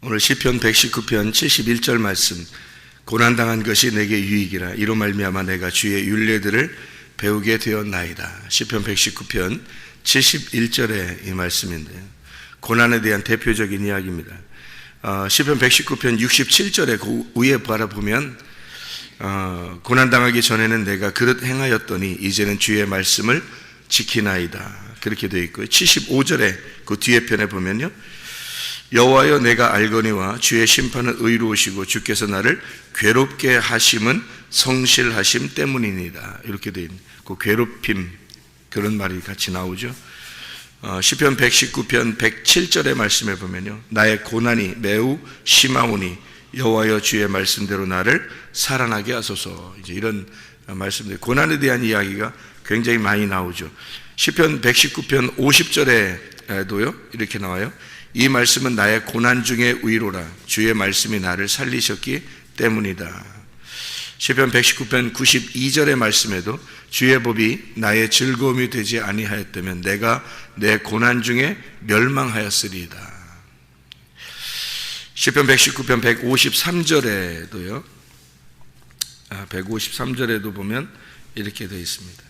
오늘 시편 119편 71절 말씀, 고난당한 것이 내게 유익이라 이로 말미암아 내가 주의 율례들을 배우게 되었나이다. 시편 119편 71절의 이 말씀인데요, 고난에 대한 대표적인 이야기입니다. 시편 119편 67절에 그 위에 바라보면 고난당하기 전에는 내가 그릇 행하였더니 이제는 주의 말씀을 지키나이다, 그렇게 되어 있고요. 75절에 그 뒤에 편에 보면요, 여호와여 내가 알거니와 주의 심판은 의로우시고 주께서 나를 괴롭게 하심은 성실하심 때문이니다, 이렇게 되어 있는 그 괴롭힘, 그런 말이 같이 나오죠. 시편 119편 107절의 말씀에 보면요, 나의 고난이 매우 심하오니 여호와여 주의 말씀대로 나를 살아나게 하소서, 이제 이런 말씀들, 고난에 대한 이야기가 굉장히 많이 나오죠. 시편 119편 50절에도요 이렇게 나와요. 이 말씀은 나의 고난 중에 위로라, 주의 말씀이 나를 살리셨기 때문이다. 시편 119편 92절의 말씀에도 주의 법이 나의 즐거움이 되지 아니하였다면 내가 내 고난 중에 멸망하였으리이다. 시편 119편 153절에도요 153절에도 보면 이렇게 되어 있습니다.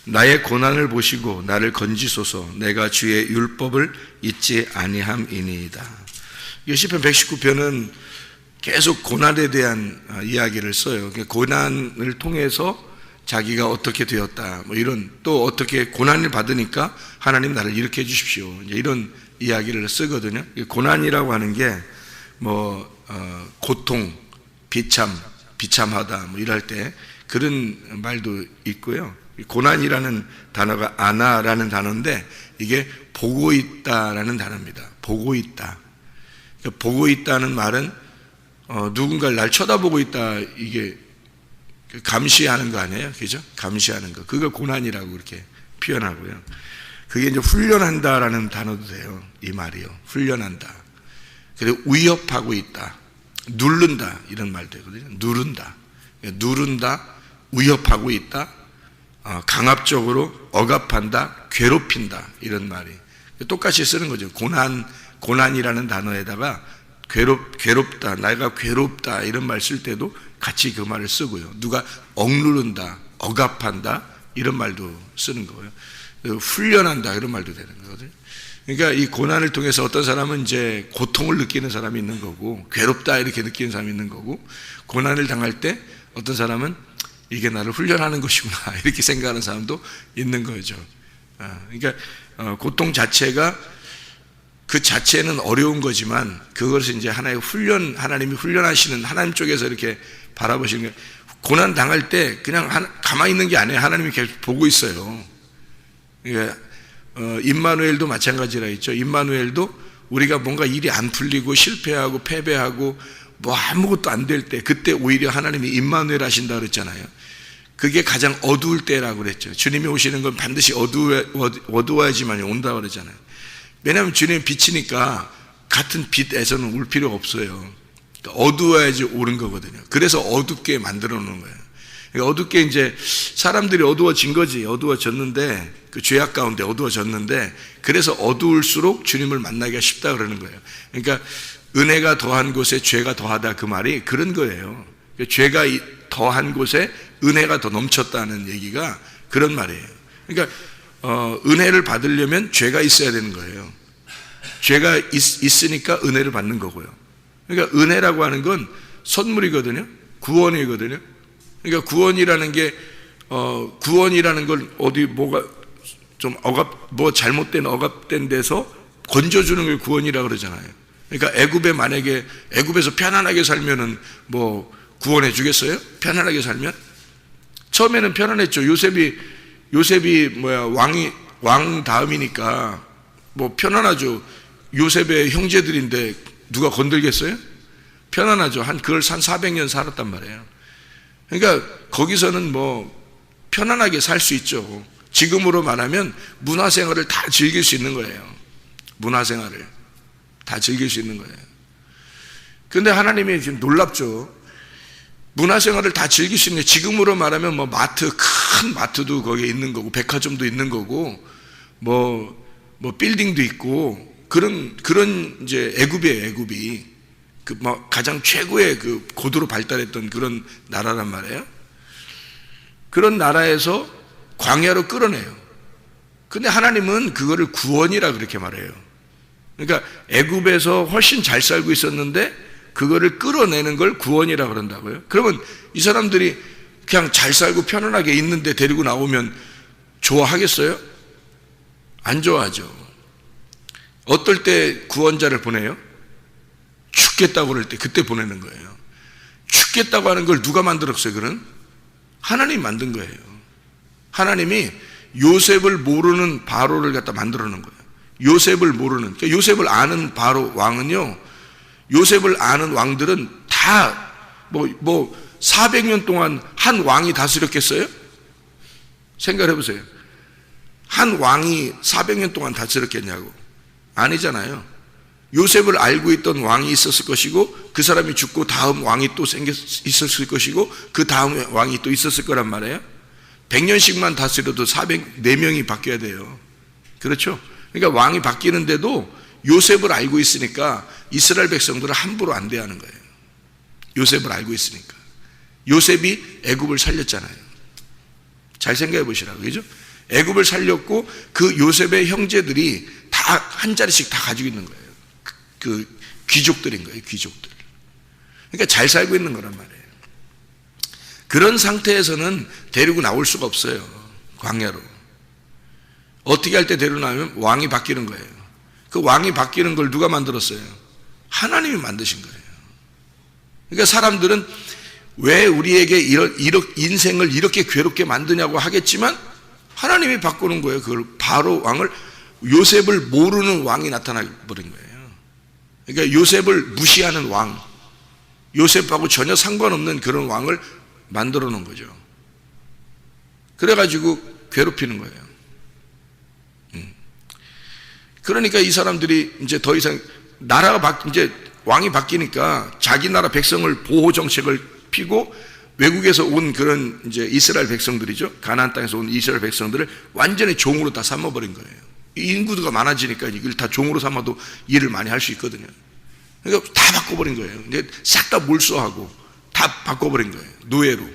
나의 고난을 보시고 나를 건지소서, 내가 주의 율법을 잊지 아니함이니이다. 이 시편 119편은 계속 고난에 대한 이야기를 써요. 고난을 통해서 자기가 어떻게 되었다, 뭐 이런, 또 어떻게 고난을 받으니까 하나님 나를 일으켜 주십시오, 이런 이야기를 쓰거든요. 고난이라고 하는 게 고통, 비참하다, 뭐 이럴 때 그런 말도 있고요. 고난이라는 단어가 아나라는 단어인데 이게 보고 있다라는 단어입니다. 보고 있다. 보고 있다는 말은 누군가를 날 쳐다보고 있다, 이게 감시하는 거 아니에요, 그죠? 감시하는 거, 그거 고난이라고 그렇게 표현하고요. 그게 이제 훈련한다라는 단어도 돼요, 이 말이요. 훈련한다. 그리고 위협하고 있다, 누른다, 이런 말도 되거든요. 누른다, 위협하고 있다, 강압적으로 억압한다, 괴롭힌다, 이런 말이 똑같이 쓰는 거죠. 고난이라는 단어에다가 괴롭다, 내가 괴롭다, 이런 말 쓸 때도 같이 그 말을 쓰고요. 누가 억누른다, 억압한다, 이런 말도 쓰는 거예요. 훈련한다, 이런 말도 되는 거거든요. 그러니까 이 고난을 통해서 어떤 사람은 이제 고통을 느끼는 사람이 있는 거고, 괴롭다 이렇게 느끼는 사람이 있는 거고, 고난을 당할 때 어떤 사람은 이게 나를 훈련하는 것이구나 이렇게 생각하는 사람도 있는 거죠. 그러니까 고통 자체가 그 자체는 어려운 거지만 그것을 이제 하나의 훈련, 하나님이 훈련하시는, 하나님 쪽에서 이렇게 바라보시는 거예요. 고난 당할 때 그냥 가만히 있는 게 아니에요. 하나님이 계속 보고 있어요. 그러니까 임마누엘도 마찬가지라 했죠. 임마누엘도 우리가 뭔가 일이 안 풀리고 실패하고 패배하고 뭐 아무것도 안 될 때, 그때 오히려 하나님이 임마누엘 하신다 그랬잖아요. 그게 가장 어두울 때라고 그랬죠. 주님이 오시는 건 반드시 어두워야지만 온다 그러잖아요. 왜냐하면 주님이 빛이니까 같은 빛에서는 울 필요가 없어요. 어두워야지 오는 거거든요. 그래서 어둡게 만들어 놓는 거예요. 그러니까 어둡게, 이제 사람들이 어두워진 거지. 어두워졌는데, 그 죄악 가운데 어두워졌는데, 그래서 어두울수록 주님을 만나기가 쉽다 그러는 거예요. 그러니까 은혜가 더한 곳에 죄가 더하다, 그 말이 그런 거예요. 죄가 더한 곳에 은혜가 더 넘쳤다는 얘기가 그런 말이에요. 그러니까 은혜를 받으려면 죄가 있어야 되는 거예요. 죄가 있으니까 은혜를 받는 거고요. 그러니까 은혜라고 하는 건 선물이거든요. 구원이거든요. 그러니까 구원이라는 걸 어디 뭐가 좀 잘못된 억압된 데서 건져주는 걸 구원이라고 그러잖아요. 그러니까 만약에 애굽에서 편안하게 살면은 뭐 구원해 주겠어요? 편안하게 살면? 처음에는 편안했죠. 요셉이 왕 다음이니까 뭐 편안하죠. 요셉의 형제들인데 누가 건들겠어요? 편안하죠. 그걸 한 400년 살았단 말이에요. 그러니까 거기서는 뭐 편안하게 살 수 있죠. 지금으로 말하면 문화생활을 다 즐길 수 있는 거예요. 문화생활을 다 즐길 수 있는 거예요. 그런데 하나님이 지금 놀랍죠. 문화생활을 다 즐길 수 있는, 지금으로 말하면 뭐 큰 마트도 거기에 있는 거고, 백화점도 있는 거고, 뭐 빌딩도 있고, 그런 이제 애굽이에요, 애굽이. 가장 최고의 고도로 발달했던 그런 나라란 말이에요. 그런 나라에서 광야로 끌어내요. 근데 하나님은 그거를 구원이라 그렇게 말해요. 그러니까 애굽에서 훨씬 잘 살고 있었는데 그거를 끌어내는 걸 구원이라 그런다고요. 그러면 이 사람들이 그냥 잘 살고 편안하게 있는데 데리고 나오면 좋아하겠어요? 안 좋아하죠. 어떨 때 구원자를 보내요? 죽겠다고 그럴 때 그때 보내는 거예요. 죽겠다고 하는 걸 누가 만들었어요? 그는 하나님이 만든 거예요. 하나님이 요셉을 모르는 바로를 갖다 만들어 놓은 거예요. 요셉을 모르는, 그러니까 요셉을 아는 바로 왕은요, 요셉을 아는 왕들은 다 400년 동안 한 왕이 다스렸겠어요? 생각해 보세요. 한 왕이 400년 동안 다스렸겠냐고. 아니잖아요. 요셉을 알고 있던 왕이 있었을 것이고, 그 사람이 죽고 다음 왕이 또 있었을 것이고, 그 다음 왕이 또 있었을 거란 말이에요. 100년씩만 다스려도 404명이 바뀌어야 돼요. 그렇죠? 그러니까 왕이 바뀌는데도 요셉을 알고 있으니까 이스라엘 백성들은 함부로 안 대하는 거예요. 요셉을 알고 있으니까. 요셉이 애굽을 살렸잖아요. 잘 생각해 보시라고, 그죠? 애굽을 살렸고 그 요셉의 형제들이 다 한 자리씩 다 가지고 있는 거예요. 그 귀족들인 거예요, 귀족들. 그러니까 잘 살고 있는 거란 말이에요. 그런 상태에서는 데리고 나올 수가 없어요, 광야로. 어떻게 할 때 데리고 나오면 왕이 바뀌는 거예요. 그 왕이 바뀌는 걸 누가 만들었어요? 하나님이 만드신 거예요. 그러니까 사람들은 왜 우리에게 인생을 이렇게 괴롭게 만드냐고 하겠지만 하나님이 바꾸는 거예요. 그걸 바로 왕을, 요셉을 모르는 왕이 나타나 버린 거예요. 그러니까 요셉을 무시하는 왕, 요셉하고 전혀 상관없는 그런 왕을 만들어 놓은 거죠. 그래가지고 괴롭히는 거예요. 그러니까 이 사람들이 이제 더 이상 이제 왕이 바뀌니까 자기 나라 백성을 보호 정책을 피고 외국에서 온 그런 이제 이스라엘 백성들이죠. 가나안 땅에서 온 이스라엘 백성들을 완전히 종으로 다 삼아버린 거예요. 인구가 많아지니까 이걸 다 종으로 삼아도 일을 많이 할 수 있거든요. 그러니까 다 바꿔버린 거예요. 이제 싹 다 몰수하고 다 바꿔버린 거예요. 노예로.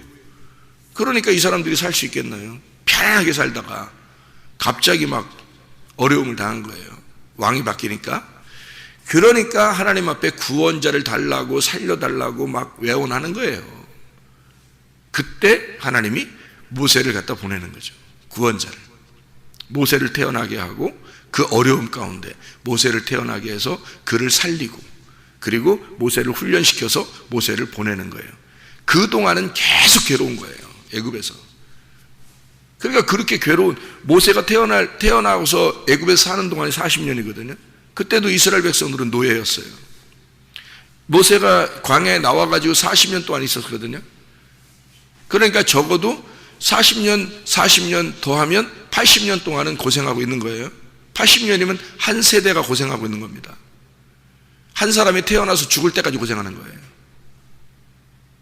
그러니까 이 사람들이 살 수 있겠나요? 편안하게 살다가 갑자기 막 어려움을 당한 거예요. 왕이 바뀌니까. 그러니까 하나님 앞에 구원자를 달라고 살려달라고 막 외원하는 거예요. 그때 하나님이 모세를 갖다 보내는 거죠. 구원자를. 모세를 태어나게 하고 그 어려움 가운데 모세를 태어나게 해서 그를 살리고 그리고 모세를 훈련시켜서 모세를 보내는 거예요. 그동안은 계속 괴로운 거예요, 애굽에서. 그러니까 그렇게 괴로운, 모세가 태어나고서 애굽에서 사는 동안이 40년이거든요. 그때도 이스라엘 백성들은 노예였어요. 모세가 광야에 나와가지고 40년 동안 있었거든요. 그러니까 적어도 40년 더하면 80년 동안은 고생하고 있는 거예요. 80년이면 한 세대가 고생하고 있는 겁니다. 한 사람이 태어나서 죽을 때까지 고생하는 거예요.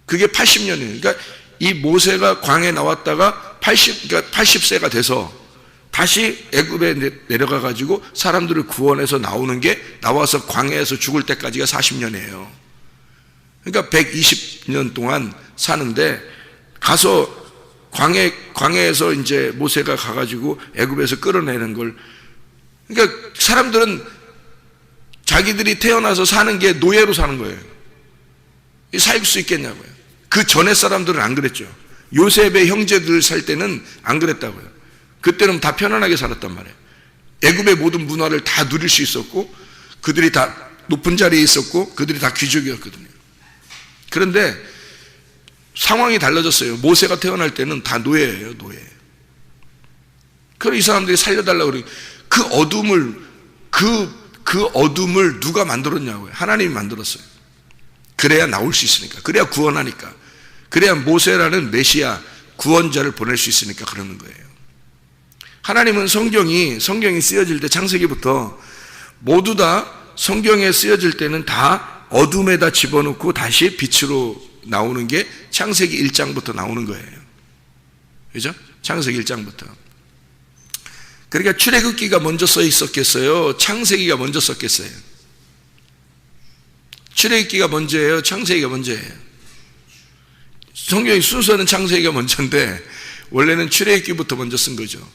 그게 80년이에요. 그러니까 이 모세가 광야에 나왔다가 80세가 돼서 다시 애굽에 내려가 가지고 사람들을 구원해서 나오는 게, 나와서 광야에서 죽을 때까지가 40년이에요. 그러니까 120년 동안 사는데, 가서 광야에서 이제 모세가 가가지고 애굽에서 끌어내는 걸, 그러니까 사람들은 자기들이 태어나서 사는 게 노예로 사는 거예요. 살 수 있겠냐고요. 그 전에 사람들은 안 그랬죠. 요셉의 형제들 살 때는 안 그랬다고요. 그때는 다 편안하게 살았단 말이에요. 애굽의 모든 문화를 다 누릴 수 있었고, 그들이 다 높은 자리에 있었고, 그들이 다 귀족이었거든요. 그런데 상황이 달라졌어요. 모세가 태어날 때는 다 노예예요, 노예. 그래서 이 사람들이 살려달라고 그러고, 그 어둠을 누가 만들었냐고요. 하나님이 만들었어요. 그래야 나올 수 있으니까. 그래야 구원하니까. 그래야 모세라는 메시아 구원자를 보낼 수 있으니까 그러는 거예요. 하나님은 성경이 쓰여질 때, 창세기부터 모두 다 성경에 쓰여질 때는 다 어둠에다 집어넣고 다시 빛으로 나오는 게 창세기 1장부터 나오는 거예요. 그죠? 창세기 1장부터. 그러니까 출애굽기가 먼저 써 있었겠어요? 창세기가 먼저 썼겠어요? 출애굽기가 먼저예요? 창세기가 먼저예요? 성경의 순서는 창세기가 먼저인데 원래는 출애굽기부터 먼저 쓴 거죠.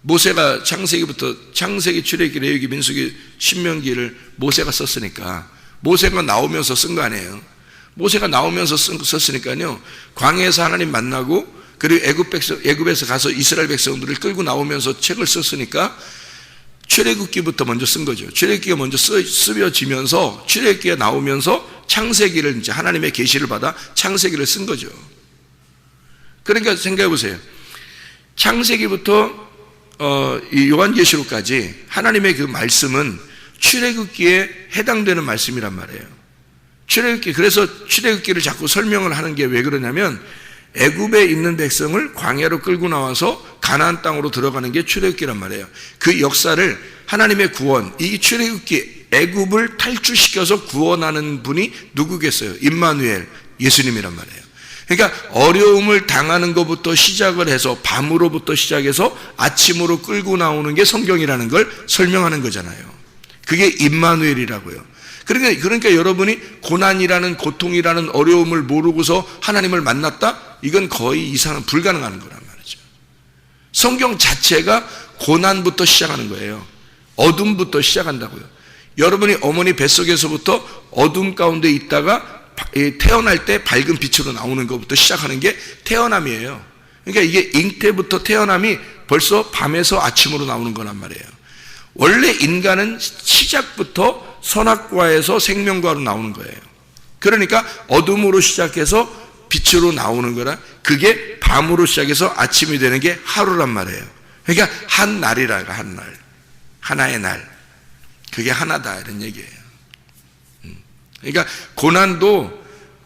모세가 창세기, 출애굽기, 레위기, 민수기, 신명기를 모세가 썼으니까 모세가 나오면서 쓴 거 아니에요. 모세가 나오면서 썼으니까요. 광야에서 하나님 만나고 그리고 애굽에서 가서 이스라엘 백성들을 끌고 나오면서 책을 썼으니까 출애굽기부터 먼저 쓴 거죠. 출애굽기가 먼저 쓰여지면서 출애굽기가 나오면서 창세기를 이제 하나님의 계시를 받아 창세기를 쓴 거죠. 그러니까 생각해 보세요. 창세기부터 이 요한계시록까지 하나님의 그 말씀은 출애굽기에 해당되는 말씀이란 말이에요. 출애굽기, 그래서 출애굽기를 자꾸 설명을 하는 게 왜 그러냐면 애굽에 있는 백성을 광야로 끌고 나와서 가나안 땅으로 들어가는 게 출애굽기란 말이에요. 그 역사를 하나님의 구원, 이 출애굽기, 애굽을 탈출시켜서 구원하는 분이 누구겠어요? 임마누엘, 예수님이란 말이에요. 그러니까 어려움을 당하는 것부터 시작을 해서 밤으로부터 시작해서 아침으로 끌고 나오는 게 성경이라는 걸 설명하는 거잖아요. 그게 임마누엘이라고요. 그러니까 여러분이 고난이라는, 고통이라는 어려움을 모르고서 하나님을 만났다? 이건 거의 불가능한 거란 말이죠. 성경 자체가 고난부터 시작하는 거예요. 어둠부터 시작한다고요. 여러분이 어머니 뱃속에서부터 어둠 가운데 있다가 태어날 때 밝은 빛으로 나오는 것부터 시작하는 게 태어남이에요. 그러니까 이게 잉태부터 태어남이 벌써 밤에서 아침으로 나오는 거란 말이에요. 원래 인간은 시작부터 선악과에서 생명과로 나오는 거예요. 그러니까 어둠으로 시작해서 빛으로 나오는 거라, 그게 밤으로 시작해서 아침이 되는 게 하루란 말이에요. 그러니까 한 날이라가, 한 날, 하나의 날, 그게 하나다 이런 얘기예요. 그러니까 고난도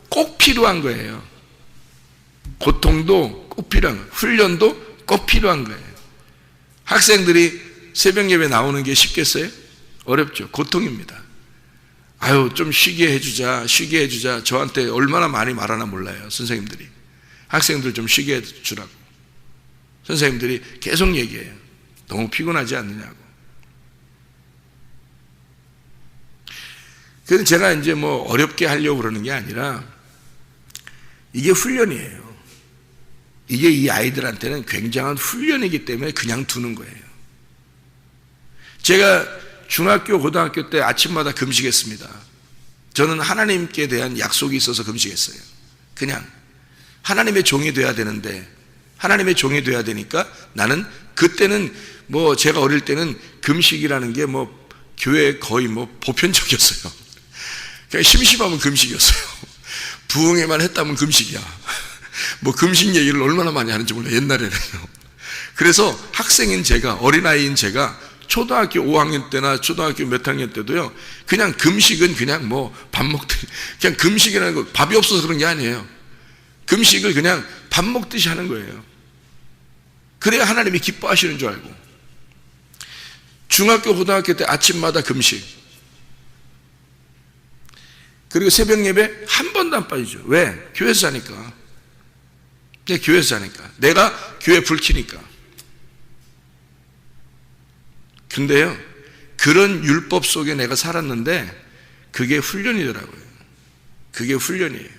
꼭 필요한 거예요. 고통도 꼭 필요한 거예요. 훈련도 꼭 필요한 거예요. 학생들이 새벽 예배 나오는 게 쉽겠어요? 어렵죠. 고통입니다. 아유, 좀 쉬게 해주자. 저한테 얼마나 많이 말하나 몰라요, 선생님들이. 학생들 좀 쉬게 해주라고. 선생님들이 계속 얘기해요. 너무 피곤하지 않느냐고. 그래서 제가 이제 뭐 어렵게 하려고 그러는 게 아니라 이게 훈련이에요. 이게 이 아이들한테는 굉장한 훈련이기 때문에 그냥 두는 거예요. 제가 중학교, 고등학교 때 아침마다 금식했습니다. 저는 하나님께 대한 약속이 있어서 금식했어요. 그냥 하나님의 종이 돼야 되는데, 하나님의 종이 돼야 되니까 나는 그때는 뭐 제가 어릴 때는 금식이라는 게 뭐 교회에 거의 뭐 보편적이었어요. 그냥 심심하면 금식이었어요. 부흥회만 했다면 금식이야. 뭐 금식 얘기를 얼마나 많이 하는지 몰라요, 옛날에는요. 그래서 학생인 제가, 어린아이인 제가 초등학교 5학년 때나 초등학교 몇 학년 때도요, 그냥 금식은 그냥 뭐 밥 먹듯이, 그냥 금식이라는 거, 밥이 없어서 그런 게 아니에요. 금식을 그냥 밥 먹듯이 하는 거예요. 그래야 하나님이 기뻐하시는 줄 알고. 중학교, 고등학교 때 아침마다 금식. 그리고 새벽 예배 한 번도 안 빠지죠. 왜? 교회에서 자니까. 교회에서 자니까. 내가 교회 불 켜니까. 근데요, 그런 율법 속에 내가 살았는데 그게 훈련이더라고요. 그게 훈련이에요.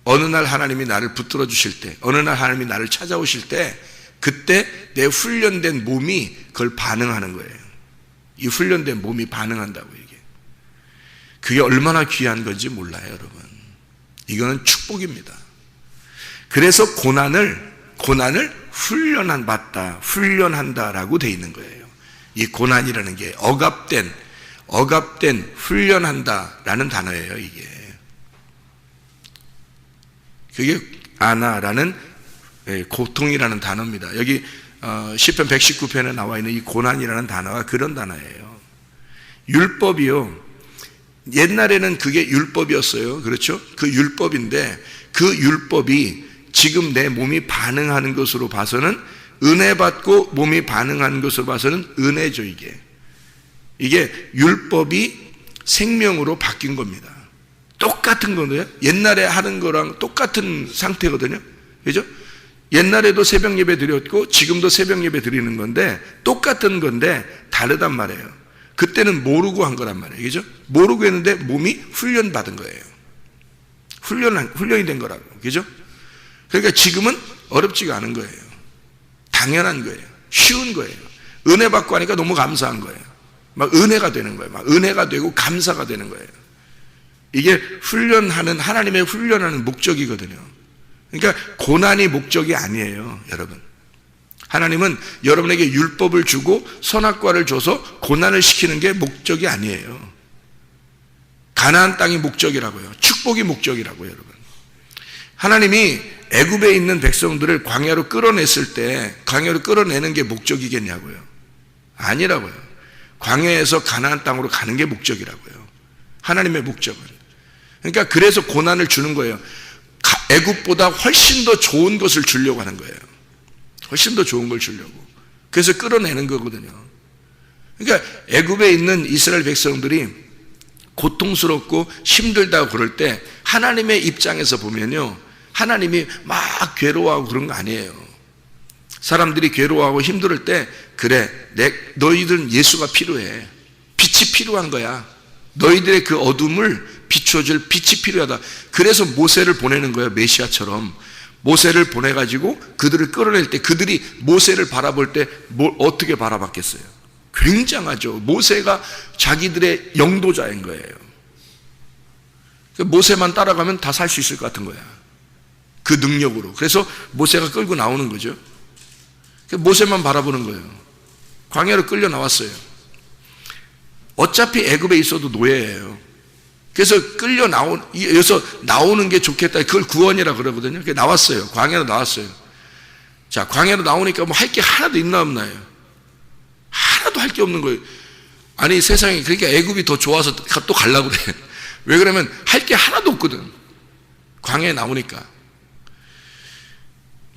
어느 날 하나님이 나를 붙들어 주실 때, 어느 날 하나님이 나를 찾아오실 때, 그때 내 훈련된 몸이 그걸 반응하는 거예요. 이 훈련된 몸이 반응한다고, 이게. 그게 얼마나 귀한 건지 몰라요, 여러분. 이거는 축복입니다. 그래서 고난을 훈련한다라고 돼 있는 거예요. 이 고난이라는 게 억압된 훈련한다라는 단어예요, 이게. 그게 아나라는 고통이라는 단어입니다. 여기 시편 119편에 나와 있는 이 고난이라는 단어가 그런 단어예요. 율법이요. 옛날에는 그게 율법이었어요. 그렇죠? 그 율법인데 그 율법이 지금 내 몸이 반응하는 것으로 봐서는, 은혜 받고 몸이 반응하는 것으로 봐서는 은혜죠, 이게. 이게 율법이 생명으로 바뀐 겁니다. 똑같은 건데요. 옛날에 하는 거랑 똑같은 상태거든요. 그죠? 옛날에도 새벽 예배 드렸고 지금도 새벽 예배 드리는 건데 똑같은 건데 다르단 말이에요. 그때는 모르고 한 거란 말이에요. 그죠? 모르고 했는데 몸이 훈련 받은 거예요. 훈련이 된 거라고. 그죠? 그러니까 지금은 어렵지가 않은 거예요. 당연한 거예요. 쉬운 거예요. 은혜 받고 하니까 너무 감사한 거예요. 막 은혜가 되는 거예요. 막 은혜가 되고 감사가 되는 거예요. 이게 하나님의 훈련하는 목적이거든요. 그러니까 고난이 목적이 아니에요, 여러분. 하나님은 여러분에게 율법을 주고 선악과를 줘서 고난을 시키는 게 목적이 아니에요. 가나안 땅이 목적이라고요. 축복이 목적이라고요, 여러분. 하나님이 애굽에 있는 백성들을 광야로 끌어냈을 때 광야로 끌어내는 게 목적이겠냐고요. 아니라고요. 광야에서 가나안 땅으로 가는 게 목적이라고요. 하나님의 목적은. 그러니까 그래서 고난을 주는 거예요. 애굽보다 훨씬 더 좋은 것을 주려고 하는 거예요. 훨씬 더 좋은 걸 주려고. 그래서 끌어내는 거거든요. 그러니까 애굽에 있는 이스라엘 백성들이 고통스럽고 힘들다고 그럴 때 하나님의 입장에서 보면요, 하나님이 막 괴로워하고 그런 거 아니에요. 사람들이 괴로워하고 힘들 때 그래, 너희들은 예수가 필요해. 빛이 필요한 거야. 너희들의 그 어둠을 비춰줄 빛이 필요하다. 그래서 모세를 보내는 거예요. 메시아처럼 모세를 보내가지고 그들을 끌어낼 때 그들이 모세를 바라볼 때 어떻게 바라봤겠어요? 굉장하죠. 모세가 자기들의 영도자인 거예요. 모세만 따라가면 다 살 수 있을 것 같은 거야. 그 능력으로. 그래서 모세가 끌고 나오는 거죠. 모세만 바라보는 거예요. 광야로 끌려 나왔어요. 어차피 애굽에 있어도 노예예요. 그래서 여기서 나오는 게 좋겠다. 그걸 구원이라 그러거든요. 그래서 나왔어요. 광야로 나왔어요. 자, 광야로 나오니까 뭐 할 게 하나도 있나 없나요? 하나도 할 게 없는 거예요. 아니, 세상에, 그러니까 애굽이 더 좋아서 또 가려고 그래. 왜 그러면 할 게 하나도 없거든. 광야에 나오니까.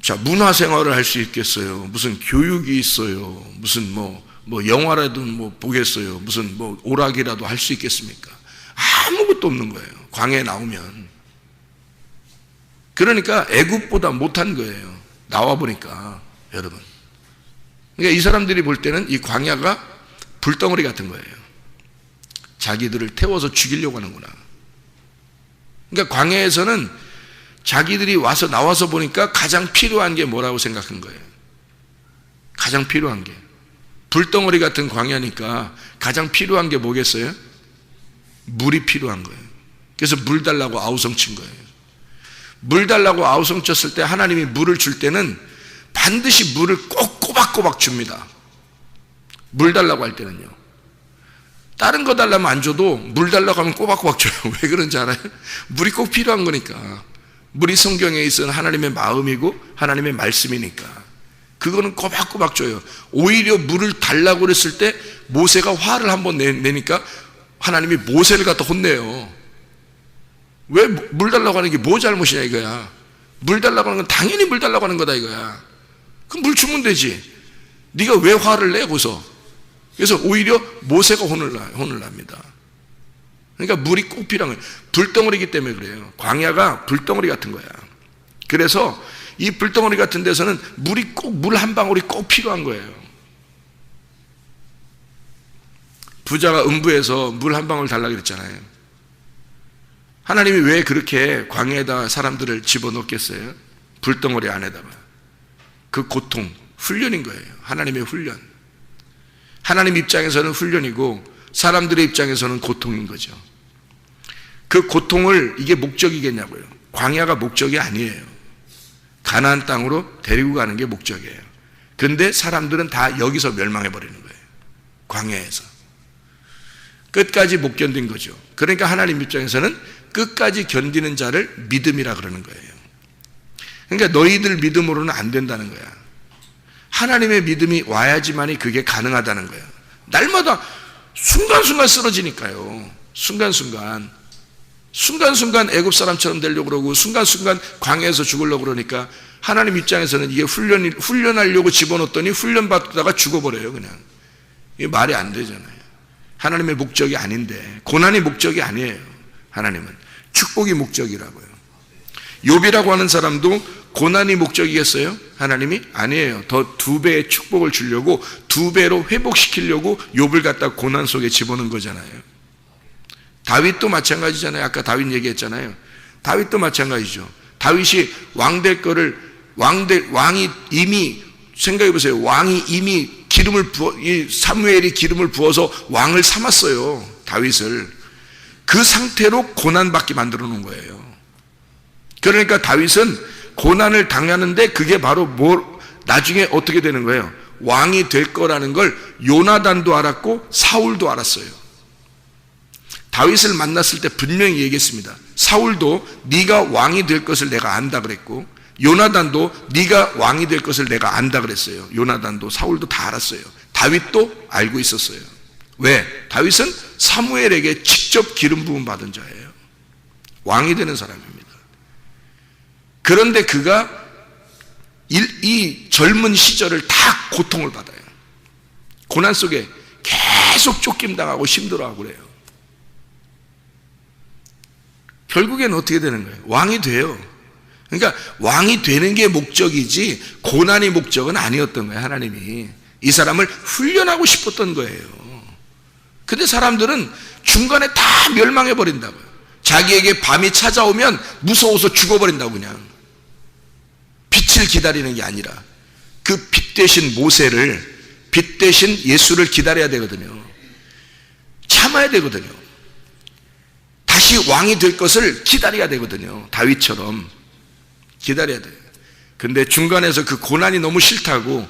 자, 문화 생활을 할 수 있겠어요. 무슨 교육이 있어요. 무슨 뭐 영화라도 보겠어요. 무슨 오락이라도 할 수 있겠습니까? 아무것도 없는 거예요. 광야에 나오면. 그러니까 애굽보다 못한 거예요. 나와 보니까, 여러분. 그러니까 이 사람들이 볼 때는 이 광야가 불덩어리 같은 거예요. 자기들을 태워서 죽이려고 하는구나. 그러니까 광야에서는 자기들이 나와서 보니까 가장 필요한 게 뭐라고 생각한 거예요? 가장 필요한 게. 불덩어리 같은 광야니까 가장 필요한 게 뭐겠어요? 물이 필요한 거예요. 그래서 물 달라고 아우성친 거예요. 물 달라고 아우성쳤을 때 하나님이 물을 줄 때는 반드시 물을 꼭 꼬박꼬박 줍니다. 물 달라고 할 때는요. 다른 거 달라면 안 줘도 물 달라고 하면 꼬박꼬박 줘요. 왜 그런지 알아요? 물이 꼭 필요한 거니까. 물이 성경에 있어는 하나님의 마음이고 하나님의 말씀이니까. 그거는 꼬박꼬박 줘요. 오히려 물을 달라고 그랬을 때 모세가 화를 한번 내니까 하나님이 모세를 갖다 혼내요. 왜 물 달라고 하는 게 뭐 잘못이냐 이거야. 물 달라고 하는 건 당연히 물 달라고 하는 거다 이거야. 그럼 물 주면 되지. 네가 왜 화를 내 거기서. 그래서 오히려 모세가 혼을 납니다. 그러니까 물이 꼭 필요한 거예요. 불덩어리이기 때문에 그래요. 광야가 불덩어리 같은 거야. 그래서 이 불덩어리 같은 데서는 물 한 방울이 꼭 필요한 거예요. 부자가 음부에서 물 한 방울 달라고 그랬잖아요. 하나님이 왜 그렇게 광야에다 사람들을 집어넣겠어요? 불덩어리 안에다가. 그 고통, 훈련인 거예요. 하나님의 훈련. 하나님 입장에서는 훈련이고 사람들의 입장에서는 고통인 거죠. 그 고통을 이게 목적이겠냐고요. 광야가 목적이 아니에요. 가나안 땅으로 데리고 가는 게 목적이에요. 그런데 사람들은 다 여기서 멸망해버리는 거예요. 광야에서. 끝까지 못 견딘 거죠. 그러니까 하나님 입장에서는 끝까지 견디는 자를 믿음이라 그러는 거예요. 그러니까 너희들 믿음으로는 안 된다는 거야. 하나님의 믿음이 와야지만이 그게 가능하다는 거예요. 날마다 순간순간 쓰러지니까요. 순간순간 애굽 사람처럼 되려고 그러고 순간순간 광야에서 죽으려고 그러니까 하나님 입장에서는 이게 훈련하려고 집어넣었더니 훈련받다가 죽어버려요. 그냥. 이게 말이 안 되잖아요. 하나님의 목적이 아닌데 고난이 목적이 아니에요. 하나님은 축복이 목적이라고요. 욥이라고 하는 사람도 고난이 목적이겠어요? 하나님이? 아니에요. 더 2배의 축복을 주려고 2배로 회복시키려고 욥을 갖다 고난 속에 집어넣은 거잖아요. 다윗도 마찬가지잖아요. 아까 다윗 얘기했잖아요. 다윗도 마찬가지죠. 다윗이 왕 될 거를 왕이 이미 생각해 보세요. 왕이 이미 사무엘이 기름을 부어서 왕을 삼았어요. 다윗을. 그 상태로 고난받게 만들어 놓은 거예요. 그러니까 다윗은 고난을 당하는데 그게 바로 나중에 어떻게 되는 거예요? 왕이 될 거라는 걸 요나단도 알았고 사울도 알았어요. 다윗을 만났을 때 분명히 얘기했습니다. 사울도 네가 왕이 될 것을 내가 안다 그랬고, 요나단도 네가 왕이 될 것을 내가 안다 그랬어요. 요나단도 사울도 다 알았어요. 다윗도 알고 있었어요. 왜? 다윗은 사무엘에게 직접 기름 부음 받은 자예요. 왕이 되는 사람입니다. 그런데 그가 이 젊은 시절을 다 고통을 받아요. 고난 속에 계속 쫓김당하고 힘들어하고 그래요. 결국엔 어떻게 되는 거예요? 왕이 돼요. 그러니까 왕이 되는 게 목적이지 고난이 목적은 아니었던 거예요. 하나님이 이 사람을 훈련하고 싶었던 거예요. 근데 사람들은 중간에 다 멸망해 버린다고요. 자기에게 밤이 찾아오면 무서워서 죽어버린다고. 그냥 빛을 기다리는 게 아니라 그 빛 대신 모세를, 빛 대신 예수를 기다려야 되거든요. 참아야 되거든요. 다시 왕이 될 것을 기다려야 되거든요. 다윗처럼 기다려야 돼요. 근데 중간에서 그 고난이 너무 싫다고,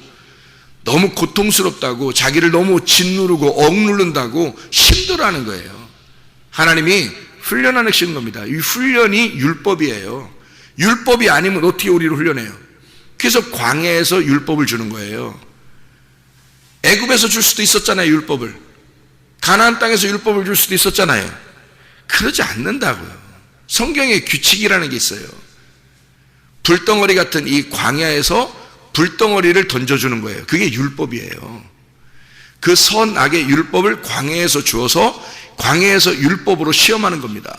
너무 고통스럽다고, 자기를 너무 짓누르고 억누른다고 힘들어하는 거예요. 하나님이 훈련하시는 겁니다. 이 훈련이 율법이에요. 율법이 아니면 어떻게 우리를 훈련해요? 그래서 광야에서 율법을 주는 거예요. 애굽에서 줄 수도 있었잖아요. 율법을. 가나안 땅에서 율법을 줄 수도 있었잖아요. 그러지 않는다고요. 성경에 규칙이라는 게 있어요. 불덩어리 같은 이 광야에서 불덩어리를 던져주는 거예요. 그게 율법이에요. 그 선악의 율법을 광야에서 주어서 광야에서 율법으로 시험하는 겁니다.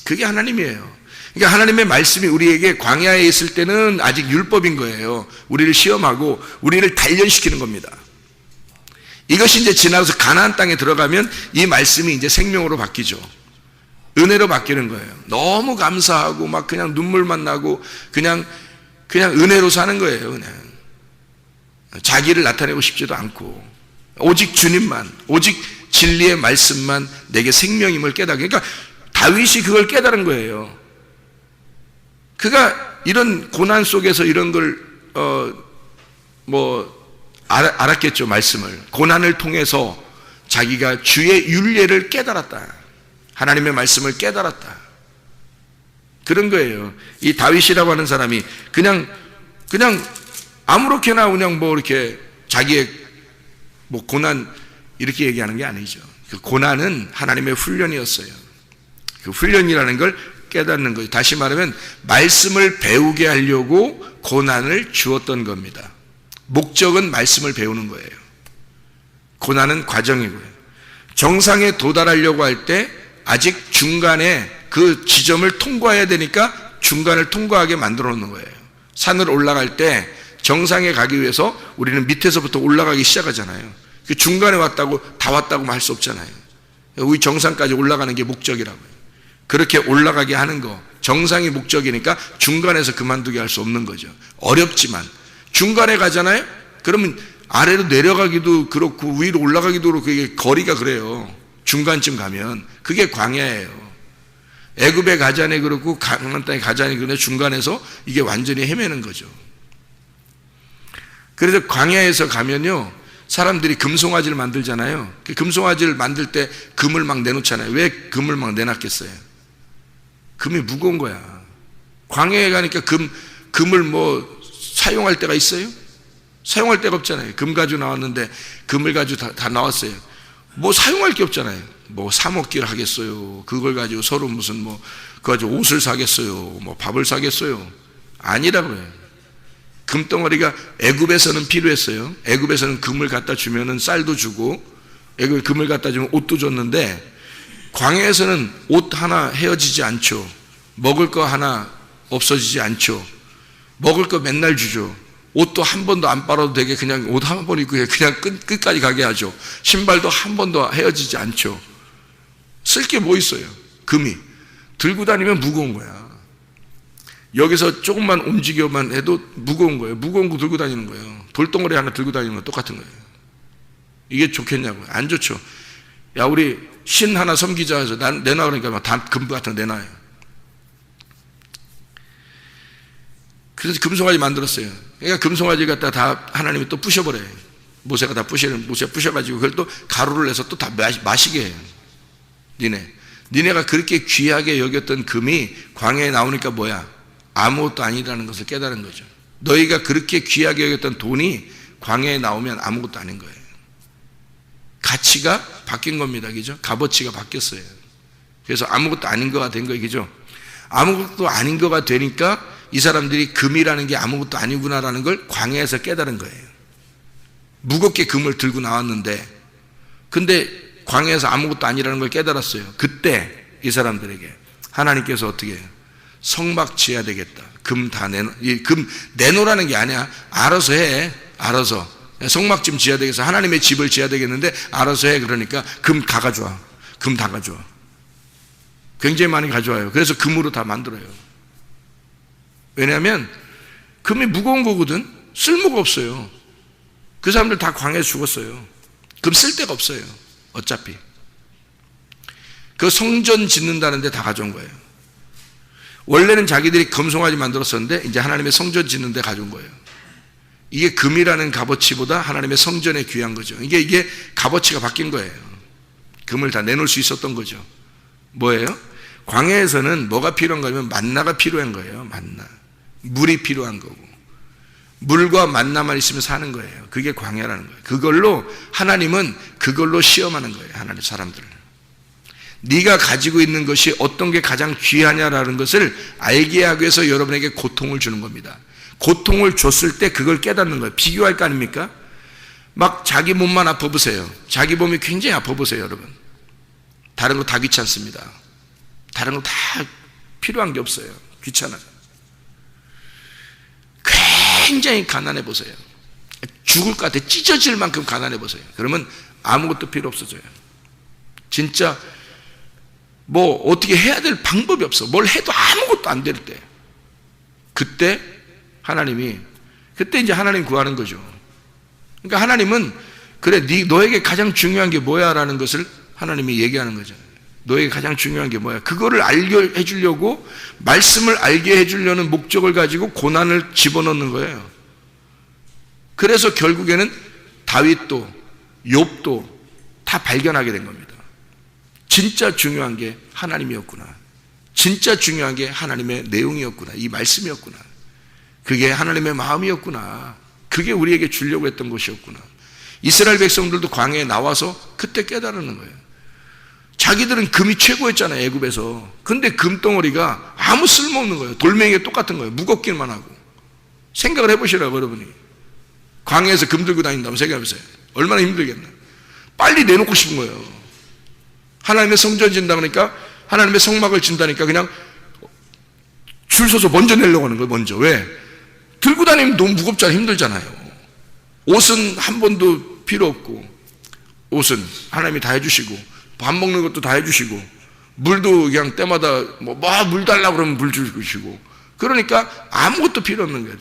그게 하나님이에요. 그러니까 하나님의 말씀이 우리에게 광야에 있을 때는 아직 율법인 거예요. 우리를 시험하고 우리를 단련시키는 겁니다. 이것이 이제 지나서 가나안 땅에 들어가면 이 말씀이 이제 생명으로 바뀌죠. 은혜로 바뀌는 거예요. 너무 감사하고 막 그냥 눈물만 나고 그냥 은혜로 사는 거예요. 그냥 자기를 나타내고 싶지도 않고 오직 주님만, 오직 진리의 말씀만 내게 생명임을 깨닫게. 그러니까 다윗이 그걸 깨달은 거예요. 그가 이런 고난 속에서 이런 걸 알았겠죠. 말씀을 고난을 통해서 자기가 주의 율례를 깨달았다. 하나님의 말씀을 깨달았다. 그런 거예요. 이 다윗이라고 하는 사람이 그냥 아무렇게나 그냥 이렇게 자기의 고난 이렇게 얘기하는 게 아니죠. 그 고난은 하나님의 훈련이었어요. 그 훈련이라는 걸 깨닫는 거예요. 다시 말하면 말씀을 배우게 하려고 고난을 주었던 겁니다. 목적은 말씀을 배우는 거예요. 고난은 과정이고요. 정상에 도달하려고 할 때 아직 중간에 그 지점을 통과해야 되니까 중간을 통과하게 만들어 놓는 거예요. 산을 올라갈 때 정상에 가기 위해서 우리는 밑에서부터 올라가기 시작하잖아요. 그 중간에 다 왔다고 할 수 없잖아요. 우리 정상까지 올라가는 게 목적이라고요. 그렇게 올라가게 하는 거, 정상이 목적이니까 중간에서 그만두게 할 수 없는 거죠. 어렵지만 중간에 가잖아요. 그러면 아래로 내려가기도 그렇고 위로 올라가기도 그렇고 이게 거리가 그래요. 중간쯤 가면 그게 광야예요. 애굽에 가자니 그렇고 가나안 땅에 가자니 그런데 중간에서 이게 완전히 헤매는 거죠. 그래서 광야에서 가면요, 사람들이 금송아지를 만들잖아요. 그 금송아지를 만들 때 금을 막 내놓잖아요. 왜 금을 막 내놨겠어요? 금이 무거운 거야. 광야에 가니까 금을 사용할 때가 있어요? 사용할 데가 없잖아요. 금 가지고 나왔는데 금을 가지고 다 나왔어요. 사용할 게 없잖아요. 사 먹기를 하겠어요. 그걸 가지고 서로 무슨 그거 가지고 옷을 사겠어요. 밥을 사겠어요. 아니라고요. 금덩어리가 애굽에서는 필요했어요. 애굽에서는 금을 갖다 주면은 쌀도 주고, 애굽에 금을 갖다 주면 옷도 줬는데, 광야에서는 옷 하나 헤어지지 않죠. 먹을 거 하나 없어지지 않죠. 먹을 거 맨날 주죠. 옷도 한 번도 안 빨아도 되게 그냥 옷 한 번 입고 그냥 끝까지 가게 하죠. 신발도 한 번도 헤어지지 않죠. 쓸 게 뭐 있어요? 금이. 들고 다니면 무거운 거야. 여기서 조금만 움직여만 해도 무거운 거예요. 무거운 거 들고 다니는 거예요. 돌덩어리 하나 들고 다니는 건 똑같은 거예요. 이게 좋겠냐고요? 안 좋죠. 야, 우리 신 하나 섬기자 해서 내놔 그러니까 막 다 금 같은 거 내놔요. 그래서 금송아지 만들었어요. 그러니까 금송아지 갖다 다 하나님이 또 부셔버려요. 모세가 다 부셔가지고 그걸 또 가루를 내서 또 다 마시게 해요. 니네가 그렇게 귀하게 여겼던 금이 광야에 나오니까 뭐야? 아무것도 아니라는 것을 깨달은 거죠. 너희가 그렇게 귀하게 여겼던 돈이 광야에 나오면 아무것도 아닌 거예요. 가치가 바뀐 겁니다. 그죠? 값어치가 바뀌었어요. 그래서 아무것도 아닌 거가 된 거예요. 그죠? 아무것도 아닌 거가 되니까 이 사람들이 금이라는 게 아무것도 아니구나라는 걸 광야에서 깨달은 거예요. 무겁게 금을 들고 나왔는데, 근데 광야에서 아무것도 아니라는 걸 깨달았어요. 그때 이 사람들에게 하나님께서 어떻게 해요? 성막 지어야 되겠다. 금 다 금 내놓으라는 게 아니야. 알아서 해. 알아서. 성막 좀 지어야 되겠어. 하나님의 집을 지어야 되겠는데 알아서 해. 그러니까 금 다 가져와. 금 다 가져와. 굉장히 많이 가져와요. 그래서 금으로 다 만들어요. 왜냐하면 금이 무거운 거거든. 쓸모가 없어요. 그 사람들 다 광야에 죽었어요. 금 쓸 데가 없어요. 어차피. 그 성전 짓는다는 데 다 가져온 거예요. 원래는 자기들이 금송아지 만들었었는데 이제 하나님의 성전 짓는 데 가져온 거예요. 이게 금이라는 값어치보다 하나님의 성전에 귀한 거죠. 이게 값어치가 바뀐 거예요. 금을 다 내놓을 수 있었던 거죠. 뭐예요? 광야에서는 뭐가 필요한가 하면 만나가 필요한 거예요. 만나. 물이 필요한 거고. 물과 만나만 있으면 사는 거예요. 그게 광야라는 거예요. 그걸로 하나님은 그걸로 시험하는 거예요. 하나님 사람들을. 네가 가지고 있는 것이 어떤 게 가장 귀하냐라는 것을 알게 하기 위해서 여러분에게 고통을 주는 겁니다. 고통을 줬을 때 그걸 깨닫는 거예요. 비교할 거 아닙니까? 막 자기 몸만 아파 보세요. 자기 몸이 굉장히 아파 보세요, 여러분. 다른 거 다 귀찮습니다. 다른 거 다 필요한 게 없어요. 귀찮아요. 굉장히 가난해 보세요. 죽을 것 같아. 찢어질 만큼 가난해 보세요. 그러면 아무것도 필요 없어져요. 진짜 뭐 어떻게 해야 될 방법이 없어. 뭘 해도 아무것도 안 될 때. 그때 이제 하나님 구하는 거죠. 그러니까 하나님은 그래, 너에게 가장 중요한 게 뭐야? 라는 것을 하나님이 얘기하는 거잖아요. 너에게 가장 중요한 게 뭐야? 그거를 알게 해주려고, 말씀을 알게 해주려는 목적을 가지고 고난을 집어넣는 거예요. 그래서 결국에는 다윗도 욥도 다 발견하게 된 겁니다. 진짜 중요한 게 하나님이었구나. 진짜 중요한 게 하나님의 내용이었구나. 이 말씀이었구나. 그게 하나님의 마음이었구나. 그게 우리에게 주려고 했던 것이었구나. 이스라엘 백성들도 광야에 나와서 그때 깨달는 거예요. 자기들은 금이 최고였잖아요, 애굽에서. 근데 금덩어리가 아무 쓸모없는 거예요. 돌멩이가 똑같은 거예요. 무겁기만 하고. 생각을 해보시라고, 여러분이. 광야에서 금 들고 다닌다면 생각해보세요. 얼마나 힘들겠나. 빨리 내놓고 싶은 거예요. 하나님의 성전 진다 그러니까, 하나님의 성막을 진다니까 그냥 줄 서서 먼저 내려고 하는 거예요, 먼저. 왜? 들고 다니면 너무 무겁잖아요. 힘들잖아요. 옷은 한 번도 필요 없고, 옷은 하나님이 다 해주시고, 밥 먹는 것도 다 해주시고, 물도 그냥 때마다 물 달라고 그러면 물 주시고, 그러니까 아무것도 필요 없는 거예요.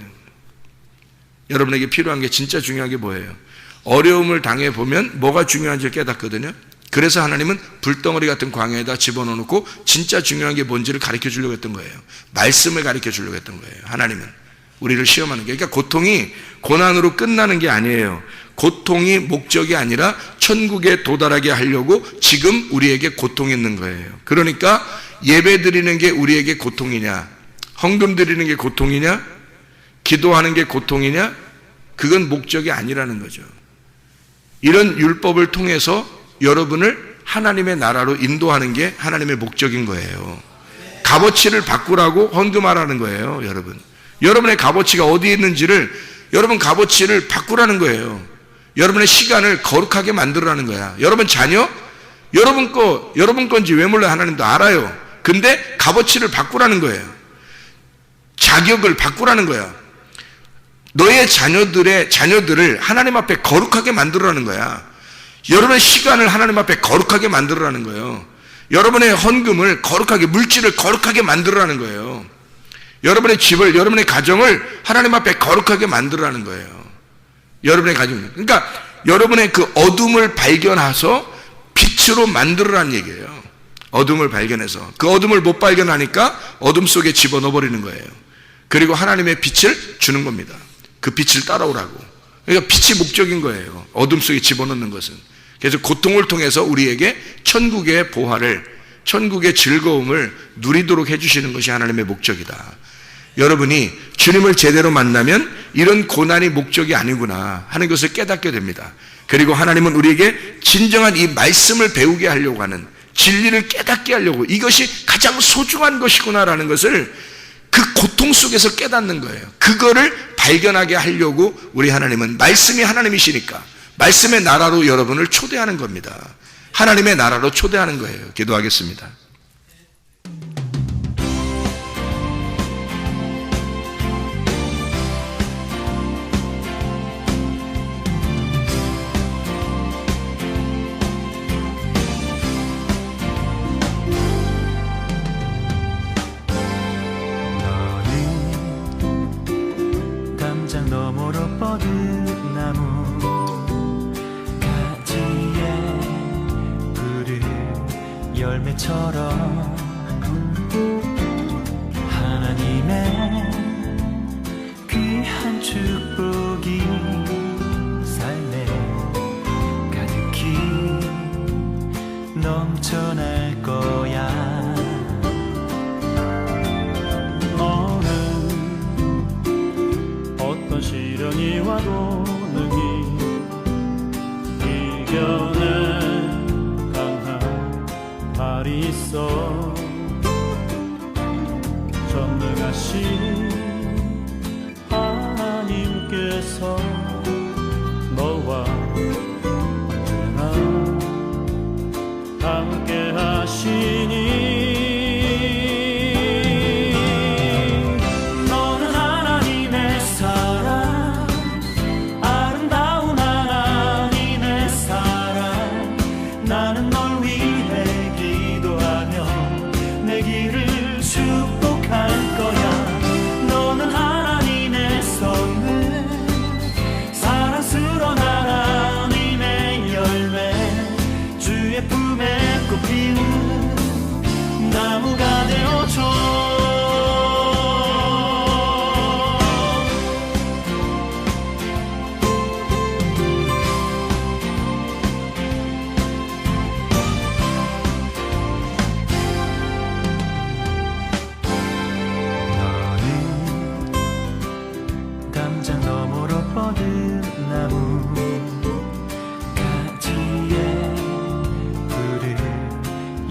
여러분에게 필요한 게, 진짜 중요한 게 뭐예요? 어려움을 당해보면 뭐가 중요한지 깨닫거든요. 그래서 하나님은 불덩어리 같은 광야에다 집어넣어놓고 진짜 중요한 게 뭔지를 가르쳐 주려고 했던 거예요. 말씀을 가르쳐 주려고 했던 거예요. 하나님은 우리를 시험하는 게. 그러니까 고통이 고난으로 끝나는 게 아니에요. 고통이 목적이 아니라 천국에 도달하게 하려고 지금 우리에게 고통이 있는 거예요. 그러니까 예배 드리는 게 우리에게 고통이냐, 헌금 드리는 게 고통이냐, 기도하는 게 고통이냐, 그건 목적이 아니라는 거죠. 이런 율법을 통해서 여러분을 하나님의 나라로 인도하는 게 하나님의 목적인 거예요. 값어치를 바꾸라고 헌금하라는 거예요, 여러분. 여러분의 값어치가 어디에 있는지를, 여러분 값어치를 바꾸라는 거예요. 여러분의 시간을 거룩하게 만들어라는 거야. 여러분 자녀, 여러분 건지 왜 몰라요? 하나님도 알아요. 근데 값어치를 바꾸라는 거예요. 자격을 바꾸라는 거야. 너의 자녀들을 하나님 앞에 거룩하게 만들어라는 거야. 여러분의 시간을 하나님 앞에 거룩하게 만들어라는 거예요. 여러분의 헌금을 거룩하게, 물질을 거룩하게 만들어라는 거예요. 여러분의 집을, 여러분의 가정을 하나님 앞에 거룩하게 만들어라는 거예요. 여러분의 가정. 그러니까 여러분의 그 어둠을 발견해서 빛으로 만들어라는 얘기예요. 어둠을 발견해서. 그 어둠을 못 발견하니까 어둠 속에 집어넣어 버리는 거예요. 그리고 하나님의 빛을 주는 겁니다. 그 빛을 따라오라고. 그러니까 빛이 목적인 거예요. 어둠 속에 집어넣는 것은. 그래서 고통을 통해서 우리에게 천국의 보화를, 천국의 즐거움을 누리도록 해주시는 것이 하나님의 목적이다. 여러분이 주님을 제대로 만나면 이런 고난이 목적이 아니구나 하는 것을 깨닫게 됩니다. 그리고 하나님은 우리에게 진정한 이 말씀을 배우게 하려고 하는, 진리를 깨닫게 하려고, 이것이 가장 소중한 것이구나라는 것을 그 고통 속에서 깨닫는 거예요. 그거를 발견하게 하려고 우리 하나님은, 말씀이 하나님이시니까 말씀의 나라로 여러분을 초대하는 겁니다. 하나님의 나라로 초대하는 거예요. 기도하겠습니다. 너머로 뻗은 나무 가지에 푸른 열매처럼 하나님의 귀한 축복이 삶에 가득히 넘쳐날 거야. 시련이 와도 능히 이겨낸 강한 발이 있어. 전능하신 하나님께서 너와 언제나 함께 하시니 나무가 되어줘. 너는 담장 너머로 뻗은 나무 가지에 푸른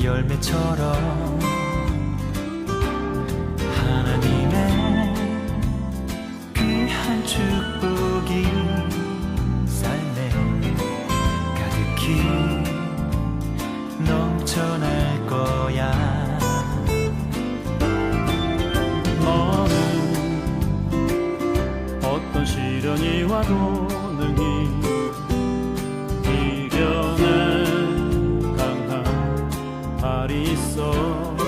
열매처럼 하나님의 귀한 축복이 삶에 가득히 넘쳐날 거야. 너는 어떤 시련이 와도 능히 이겨낸 강한 발이 있어.